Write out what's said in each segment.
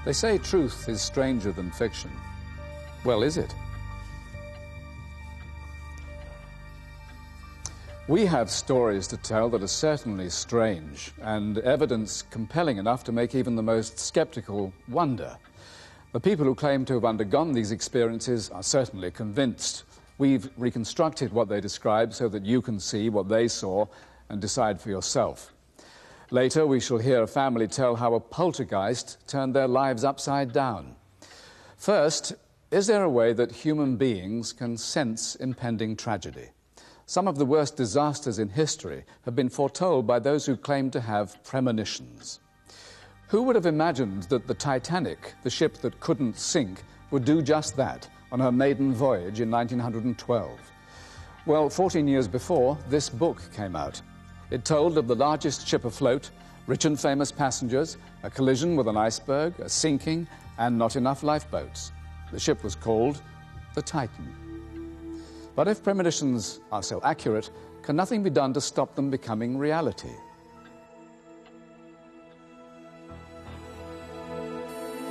They say truth is stranger than fiction. Well, is it? We have stories to tell that are certainly strange, and evidence compelling enough to make even the most skeptical wonder. The people who claim to have undergone these experiences are certainly convinced. We've reconstructed what they describe so that you can see what they saw and decide for yourself. Later, we shall hear a family tell how a poltergeist turned their lives upside down. First, is there a way that human beings can sense impending tragedy? Some of the worst disasters in history have been foretold by those who claim to have premonitions. Who would have imagined that the Titanic, the ship that couldn't sink, would do just that on her maiden voyage in 1912? Well, 14 years before, this book came out. It told of the largest ship afloat, rich and famous passengers, a collision with an iceberg, a sinking, and not enough lifeboats. The ship was called the Titan. But if premonitions are so accurate, can nothing be done to stop them becoming reality?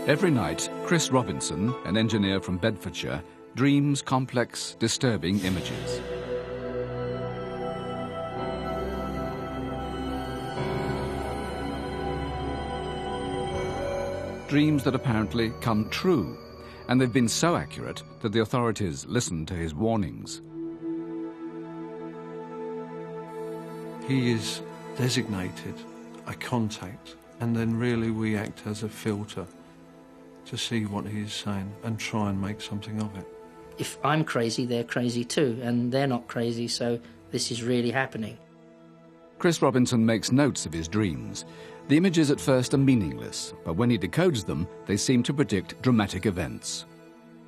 Every night, Chris Robinson, an engineer from Bedfordshire, dreams complex, disturbing images. Dreams that apparently come true, and they've been so accurate that the authorities listened to his warnings. He is designated a contact, and then really we act as a filter to see what he is saying and try and make something of it. If I'm crazy, they're crazy too, and they're not crazy, so this is really happening. Chris Robinson makes notes of his dreams. The images at first are meaningless, but when he decodes them, they seem to predict dramatic events.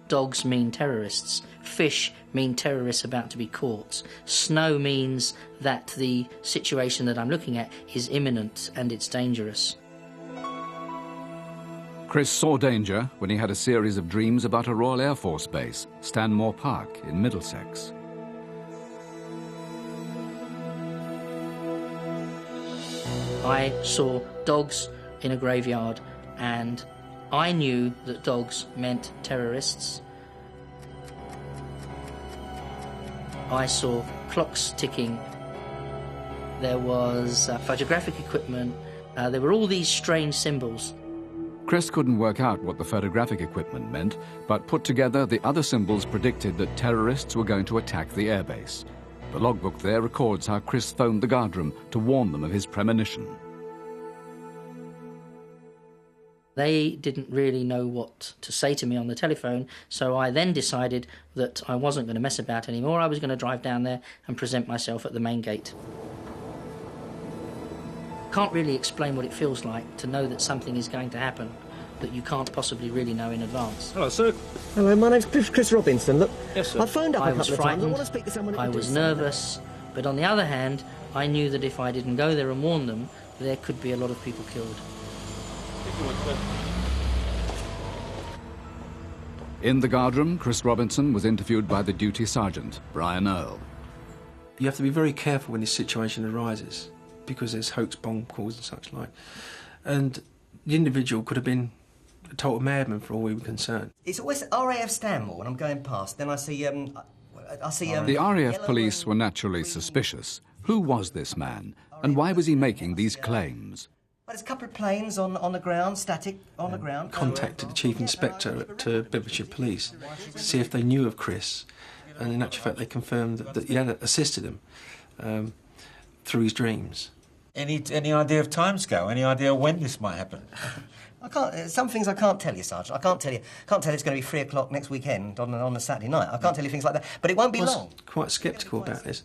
Dogs mean terrorists. Fish mean terrorists about to be caught. Snow means that the situation that I'm looking at is imminent and it's dangerous. Chris saw danger when he had a series of dreams about a Royal Air Force base, Stanmore Park in Middlesex. I saw dogs in a graveyard, and I knew that dogs meant terrorists. I saw clocks ticking. There was photographic equipment. There were all these strange symbols. Chris couldn't work out what the photographic equipment meant, but put together the other symbols predicted that terrorists were going to attack the airbase. The logbook there records how Chris phoned the guardroom to warn them of his premonition. They didn't really know what to say to me on the telephone, so I then decided that I wasn't going to mess about anymore. I was going to drive down there and present myself at the main gate. Can't really explain what it feels like to know that something is going to happen that you can't possibly really know in advance. Hello, sir. Hello, my name's Chris Robinson. Look, yes, sir. I phoned up I a was couple of times. I frightened. want to speak to someone. I was nervous, but on the other hand, I knew that if I didn't go there and warn them, there could be a lot of people killed. In the guardroom, Chris Robinson was interviewed by the duty sergeant, Brian Earle. You have to be very careful when this situation arises, because there's hoax bomb calls and such like. And the individual could have been a total madman for all we were concerned. It's always RAF Stanmore when I'm going past. Then I see. The RAF police were naturally suspicious. Who was this man, and why was he making these claims? Well, there's a couple of planes on the ground, static on the ground. Contacted the Chief Inspector at Bedfordshire Police to see if they knew of Chris, and in actual fact they confirmed that he had assisted him through his dreams. Any idea of timescale? Any idea when this might happen? I can't. Some things I can't tell you, Sergeant. I can't tell you. Can't tell you it's going to be 3 o'clock next weekend on a Saturday night. I can't tell you things like that. But it won't be long. I was quite sceptical about this,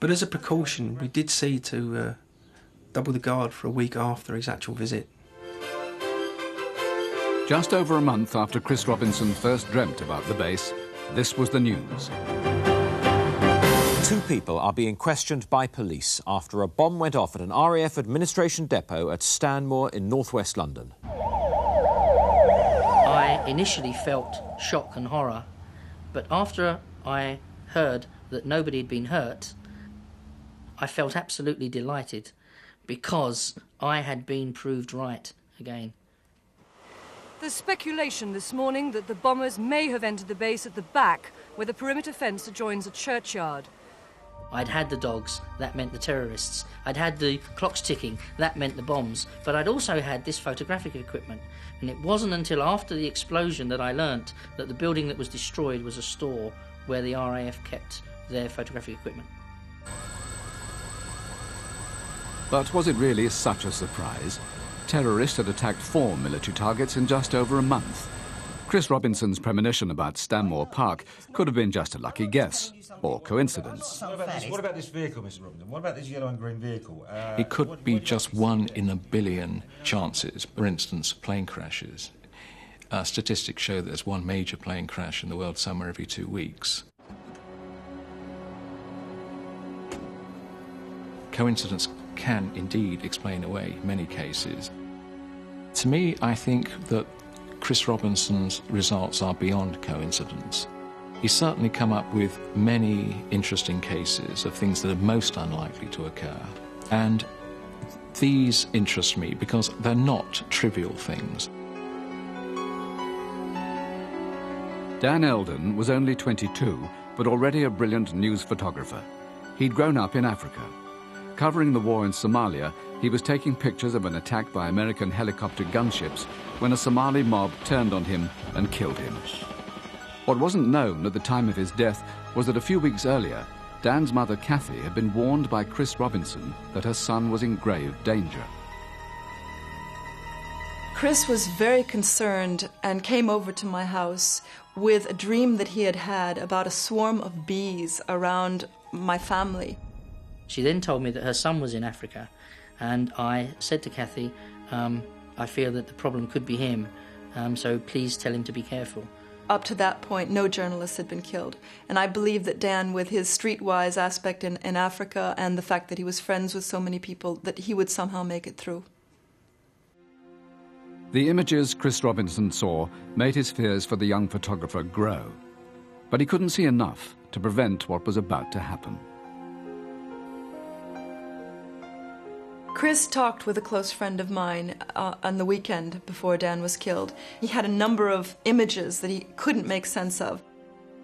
but as a precaution, we did see to double the guard for a week after his actual visit. Just over a month after Chris Robinson first dreamt about the base, this was the news. 2 people are being questioned by police after a bomb went off at an RAF administration depot at Stanmore in northwest London. I initially felt shock and horror, but after I heard that nobody had been hurt, I felt absolutely delighted because I had been proved right again. There's speculation this morning that the bombers may have entered the base at the back, where the perimeter fence adjoins a churchyard. I'd had the dogs, that meant the terrorists. I'd had the clocks ticking, that meant the bombs. But I'd also had this photographic equipment. And it wasn't until after the explosion that I learnt that the building that was destroyed was a store where the RAF kept their photographic equipment. But was it really such a surprise? Terrorists had attacked 4 military targets in just over a month. Chris Robinson's premonition about Stanmore Park could have been just a lucky guess, or coincidence. What about this vehicle, Mr. Robinson? What about this yellow and green vehicle? It could be just 1 in a billion chances. For instance, plane crashes. Statistics show that there's 1 major plane crash in the world somewhere every 2 weeks. Coincidence can indeed explain away many cases. To me, I think that Chris Robinson's results are beyond coincidence. He's certainly come up with many interesting cases of things that are most unlikely to occur. And these interest me because they're not trivial things. Dan Eldon was only 22, but already a brilliant news photographer. He'd grown up in Africa. Covering the war in Somalia, he was taking pictures of an attack by American helicopter gunships when a Somali mob turned on him and killed him. What wasn't known at the time of his death was that a few weeks earlier, Dan's mother, Kathy, had been warned by Chris Robinson that her son was in grave danger. Chris was very concerned and came over to my house with a dream that he had had about a swarm of bees around my family. She then told me that her son was in Africa, and I said to Kathy, I feel that the problem could be him, so please tell him to be careful. Up to that point, no journalist had been killed, and I believe that Dan, with his streetwise aspect in Africa and the fact that he was friends with so many people, that he would somehow make it through. The images Chris Robinson saw made his fears for the young photographer grow, but he couldn't see enough to prevent what was about to happen. Chris talked with a close friend of mine on the weekend before Dan was killed. He had a number of images that he couldn't make sense of.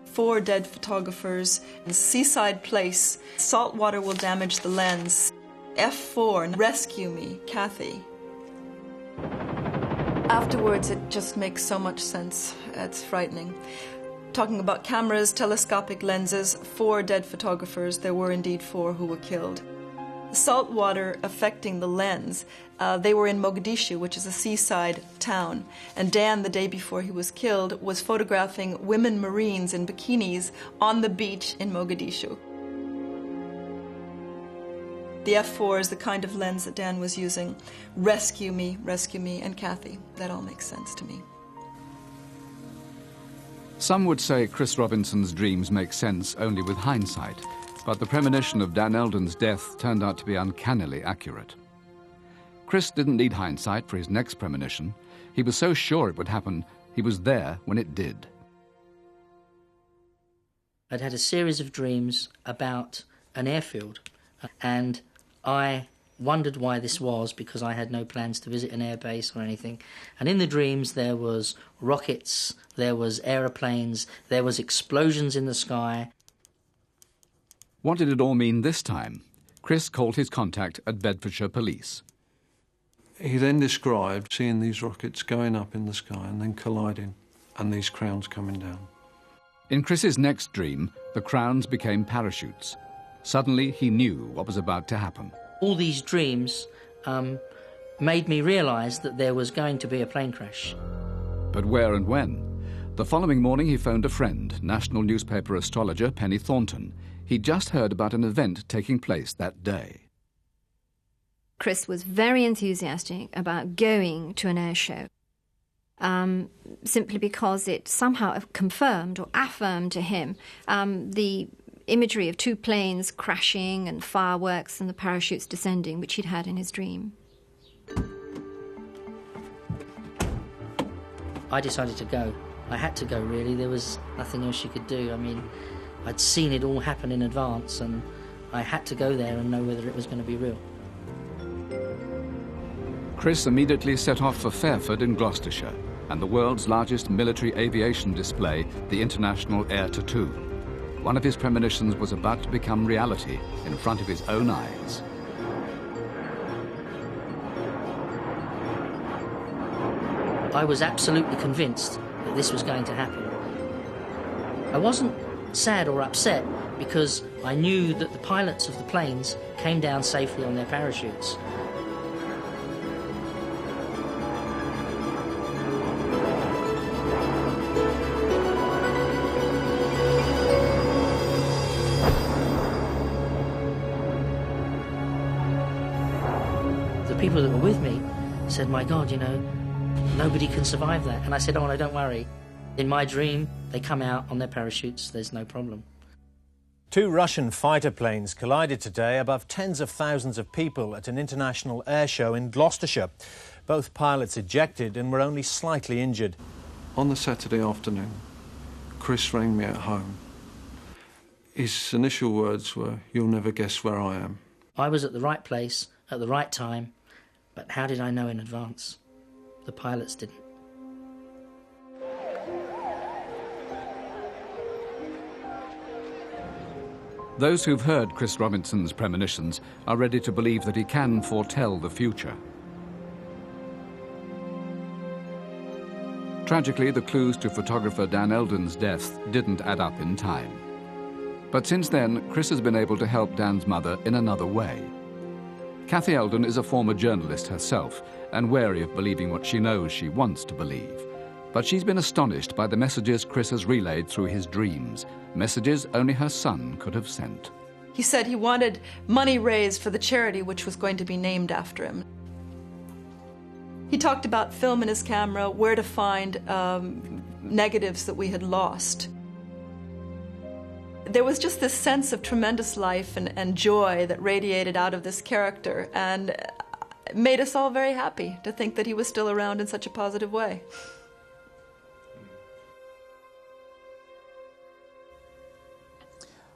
4 dead photographers, a seaside place, salt water will damage the lens, F4, rescue me, Kathy. Afterwards, it just makes so much sense. It's frightening. Talking about cameras, telescopic lenses, 4 dead photographers, there were indeed 4 who were killed. Salt water affecting the lens. They were in Mogadishu, which is a seaside town, and Dan, the day before he was killed, was photographing women Marines in bikinis on the beach in Mogadishu. The F4 is the kind of lens that Dan was using. Rescue me, and Kathy. That all makes sense to me. Some would say Chris Robinson's dreams make sense only with hindsight, but the premonition of Dan Eldon's death turned out to be uncannily accurate. Chris didn't need hindsight for his next premonition. He was so sure it would happen, he was there when it did. I'd had a series of dreams about an airfield, and I wondered why this was, because I had no plans to visit an airbase or anything. And in the dreams there was rockets, there was aeroplanes, there was explosions in the sky. What did it all mean this time? Chris called his contact at Bedfordshire Police. He then described seeing these rockets going up in the sky and then colliding, and these crowns coming down. In Chris's next dream, the crowns became parachutes. Suddenly, he knew what was about to happen. All these dreams made me realise that there was going to be a plane crash. But where and when? The following morning, he phoned a friend, national newspaper astrologer Penny Thornton. He'd just heard about an event taking place that day. Chris was very enthusiastic about going to an air show, simply because it somehow confirmed or affirmed to him the imagery of 2 planes crashing and fireworks and the parachutes descending, which he'd had in his dream. I decided to go. I had to go, really. There was nothing else you could do. I mean, I'd seen it all happen in advance, and I had to go there and know whether it was going to be real. Chris immediately set off for Fairford in Gloucestershire. and the world's largest military aviation display, the International Air Tattoo. One of his premonitions was about to become reality in front of his own eyes. I was absolutely convinced that this was going to happen. I wasn't sad or upset because I knew that the pilots of the planes came down safely on their parachutes. The people that were with me said, "My God, you know, nobody can survive that." And I said, "Oh, no, don't worry. In my dream, they come out on their parachutes, there's no problem." 2 Russian fighter planes collided today above tens of thousands of people at an international air show in Gloucestershire. Both pilots ejected and were only slightly injured. On the Saturday afternoon, Chris rang me at home. His initial words were, "You'll never guess where I am." I was at the right place at the right time, but how did I know in advance? The pilots didn't. Those who've heard Chris Robinson's premonitions are ready to believe that he can foretell the future. Tragically, the clues to photographer Dan Eldon's death didn't add up in time. But since then, Chris has been able to help Dan's mother in another way. Cathy Eldon is a former journalist herself and wary of believing what she knows she wants to believe. But she's been astonished by the messages Chris has relayed through his dreams, messages only her son could have sent. He said he wanted money raised for the charity which was going to be named after him. He talked about film in his camera, where to find negatives that we had lost. There was just this sense of tremendous life and joy that radiated out of this character, and it made us all very happy to think that he was still around in such a positive way.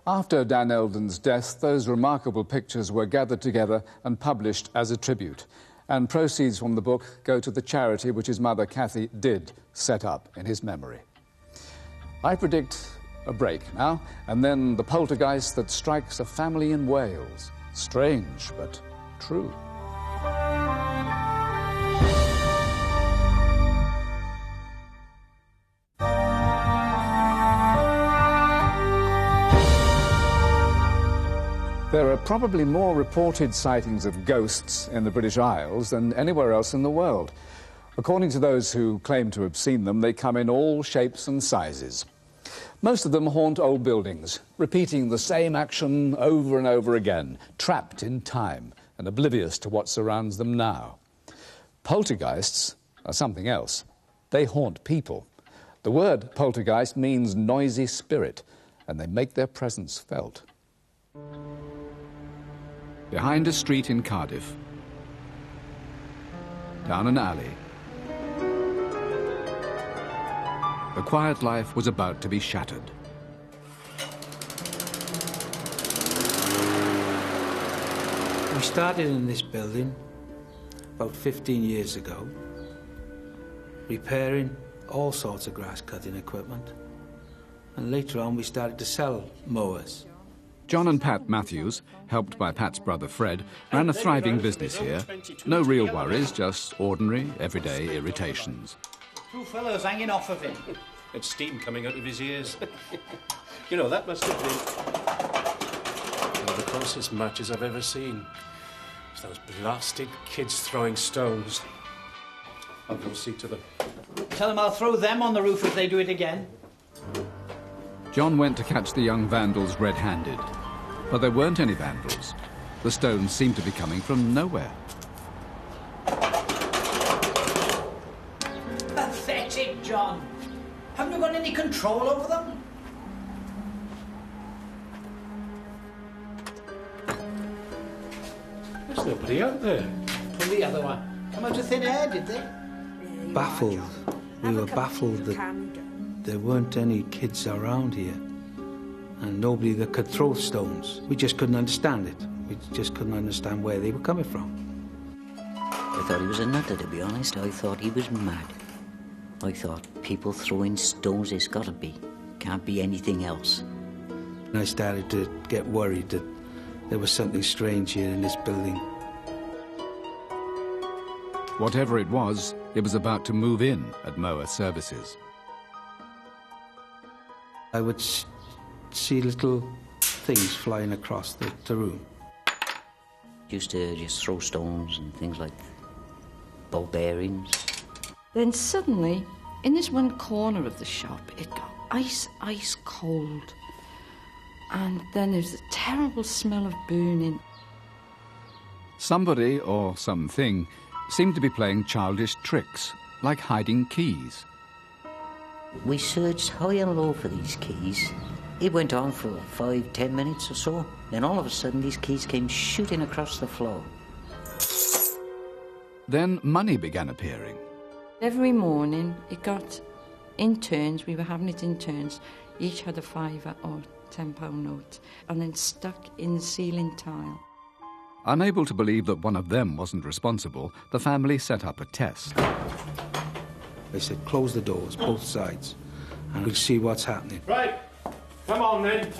After Dan Eldon's death, those remarkable pictures were gathered together and published as a tribute. And proceeds from the book go to the charity which his mother, Cathy, did set up in his memory. I predict a break now, and then the poltergeist that strikes a family in Wales. Strange, but true. There are probably more reported sightings of ghosts in the British Isles than anywhere else in the world. According to those who claim to have seen them, they come in all shapes and sizes. Most of them haunt old buildings, repeating the same action over and over again, trapped in time and oblivious to what surrounds them now. Poltergeists are something else. They haunt people. The word poltergeist means noisy spirit, and they make their presence felt. Behind a street in Cardiff, down an alley, the quiet life was about to be shattered. We started in this building about 15 years ago, repairing all sorts of grass cutting equipment, and later on we started to sell mowers. John and Pat Matthews, helped by Pat's brother Fred, ran a thriving business here. No real worries, just ordinary, everyday irritations. 2 fellows hanging off of him. And steam coming out of his ears. You know, that must have been one of the closest matches I've ever seen. It's those blasted kids throwing stones. I'll go see to them. Tell them I'll throw them on the roof if they do it again. John went to catch the young vandals red-handed. But there weren't any vandals. The stones seemed to be coming from nowhere. Pathetic, John. Haven't you got any control over them? There's nobody out there. Pull the other one. Come out of thin air, did they? Baffled. We were baffled that there weren't any kids around here and nobody that could throw stones. We just couldn't understand it. We just couldn't understand where they were coming from. I thought he was a nutter, to be honest. I thought he was mad. I thought, people throwing stones, it's got to be. Can't be anything else. And I started to get worried that there was something strange here in this building. Whatever it was about to move in at Moa Services. I would see little things flying across the room. Used to just throw stones and things like ball bearings. Then suddenly, in this one corner of the shop, it got ice cold. And then there's a terrible smell of burning. Somebody or something seemed to be playing childish tricks, like hiding keys. We searched high and low for these keys. It went on for 5-10 minutes or so. Then all of a sudden, these keys came shooting across the floor. Then money began appearing. Every morning, it got in turns. We were having it in turns. Each had a £5 or £10 note, and then stuck in the ceiling tile. Unable to believe that one of them wasn't responsible, the family set up a test. They said, close the doors, both sides, and we'll see what's happening. Right, come on then.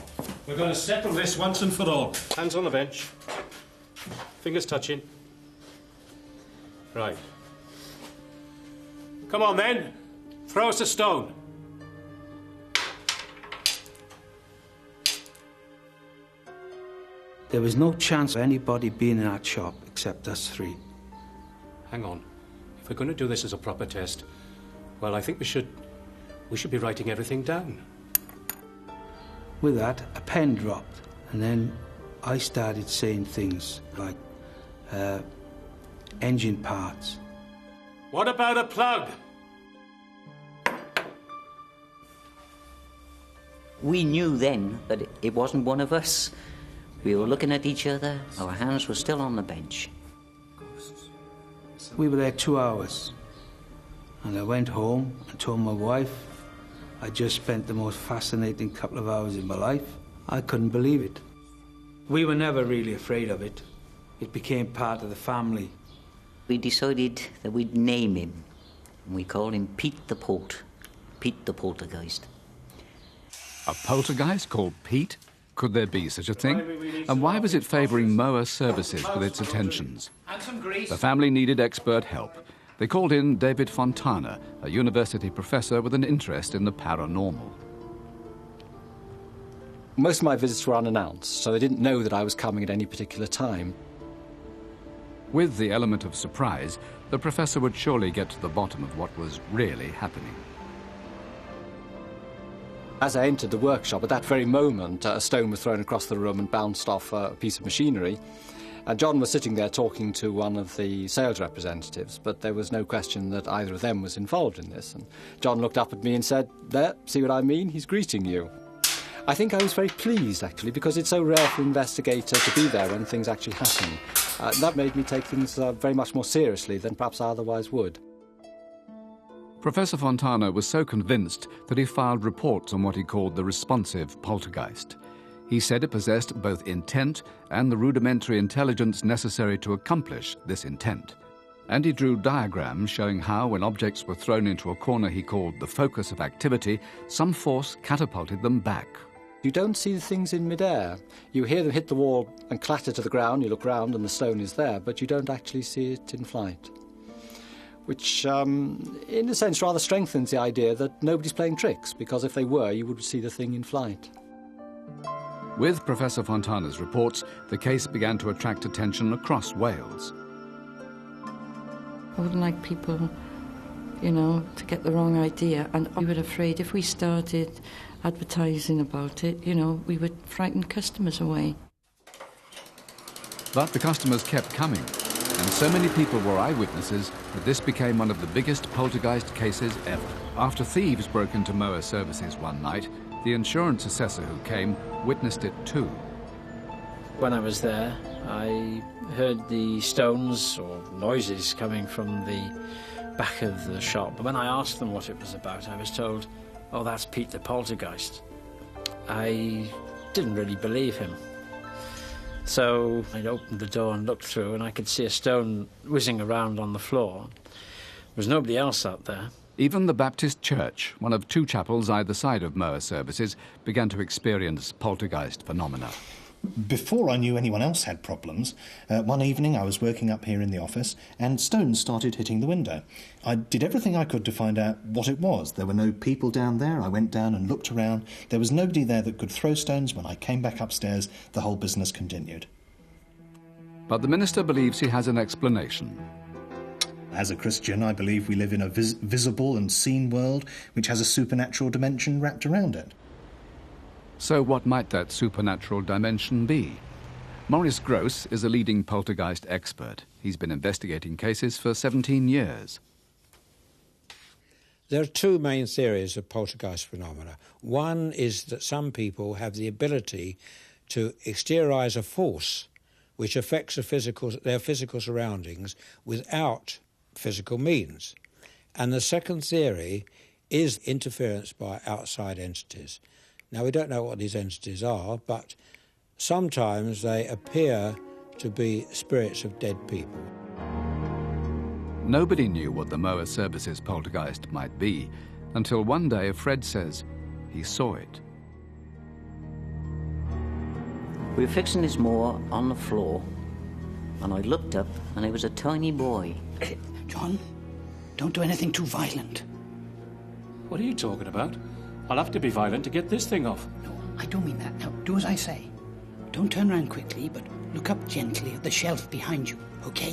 We're going to settle this once and for all. Hands on the bench. Fingers touching. Right. Come on then. Throw us a stone. There was no chance of anybody being in that shop except us three. Hang on. If we're going to do this as a proper test, well, I think we should be writing everything down. With that, a pen dropped, and then I started saying things like engine parts. What about a plug? We knew then that it wasn't one of us. We were looking at each other, our hands were still on the bench. We were there 2 hours, and I went home and told my wife I just spent the most fascinating couple of hours in my life. I couldn't believe it. We were never really afraid of it. It became part of the family. We decided that we'd name him, and we called him Pete the Poltergeist. A poltergeist called Pete? Could there be such a thing? And why was it favouring Moa Services with its attentions? The family needed expert help. They called in David Fontana, a university professor with an interest in the paranormal. Most of my visits were unannounced, so they didn't know that I was coming at any particular time. With the element of surprise, the professor would surely get to the bottom of what was really happening. As I entered the workshop, at that very moment, a stone was thrown across the room and bounced off a piece of machinery. And John was sitting there talking to one of the sales representatives, but there was no question that either of them was involved in this. And John looked up at me and said, "There, see what I mean? He's greeting you." I think I was very pleased, actually, because it's so rare for an investigator to be there when things actually happen. That made me take things very much more seriously than perhaps I otherwise would. Professor Fontana was so convinced that he filed reports on what he called the responsive poltergeist. He said it possessed both intent and the rudimentary intelligence necessary to accomplish this intent. And he drew diagrams showing how, when objects were thrown into a corner he called the focus of activity, some force catapulted them back. You don't see the things in midair. You hear them hit the wall and clatter to the ground, you look round and the stone is there, but you don't actually see it in flight. Which, in a sense, rather strengthens the idea that nobody's playing tricks, because if they were, you would see the thing in flight. With Professor Fontana's reports, the case began to attract attention across Wales. I wouldn't like people, to get the wrong idea, and we were afraid if we started advertising about it, we would frighten customers away. But the customers kept coming. And so many people were eyewitnesses that this became one of the biggest poltergeist cases ever. After thieves broke into Moa Services one night, the insurance assessor who came witnessed it too. When I was there, I heard the stones or noises coming from the back of the shop. But when I asked them what it was about, I was told, "Oh, that's Pete the Poltergeist." I didn't really believe him. So I opened the door and looked through, and I could see a stone whizzing around on the floor. There was nobody else out there. Even the Baptist Church, one of two chapels either side of Moa services, began to experience poltergeist phenomena. Before I knew anyone else had problems, one evening I was working up here in the office and stones started hitting the window. I did everything I could to find out what it was. There were no people down there. I went down and looked around. There was nobody there that could throw stones. When I came back upstairs, the whole business continued. But the minister believes he has an explanation. As a Christian, I believe we live in a visible and seen world which has a supernatural dimension wrapped around it. So what might that supernatural dimension be? Maurice Gross is a leading poltergeist expert. He's been investigating cases for 17 years. There are two main theories of poltergeist phenomena. One is that some people have the ability to exteriorise a force which affects their physical surroundings without physical means. And the second theory is interference by outside entities. Now, we don't know what these entities are, but sometimes they appear to be spirits of dead people. Nobody knew what the Moa services poltergeist might be until one day Fred says he saw it. We were fixing this mower on the floor, and I looked up, and it was a tiny boy. John, don't do anything too violent. What are you talking about? I'll have to be violent to get this thing off. No, I don't mean that. Now, do as I say. Don't turn around quickly, but look up gently at the shelf behind you, okay?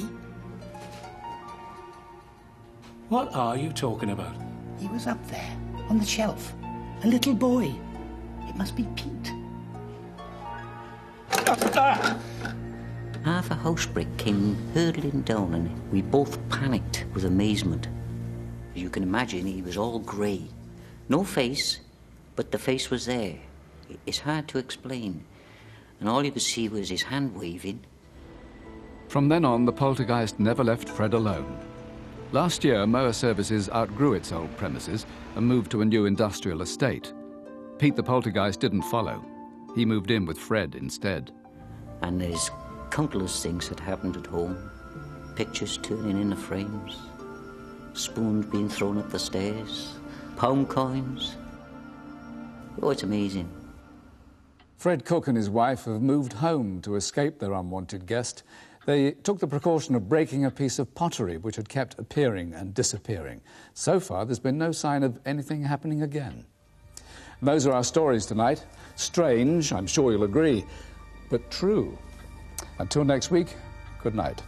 What are you talking about? He was up there, on the shelf. A little boy. It must be Pete. Half a house brick came hurtling down, and we both panicked with amazement. As you can imagine, he was all grey. No face, but the face was there. It's hard to explain. And all you could see was his hand waving. From then on, the poltergeist never left Fred alone. Last year, Moa Services outgrew its old premises and moved to a new industrial estate. Pete the poltergeist didn't follow. He moved in with Fred instead. And there's countless things that happened at home. Pictures turning in the frames, spoons being thrown up the stairs, pound coins. Oh, it's amazing. Fred Cook and his wife have moved home to escape their unwanted guest. They took the precaution of breaking a piece of pottery which had kept appearing and disappearing. So far, there's been no sign of anything happening again. And those are our stories tonight. Strange, I'm sure you'll agree, but true. Until next week, good night.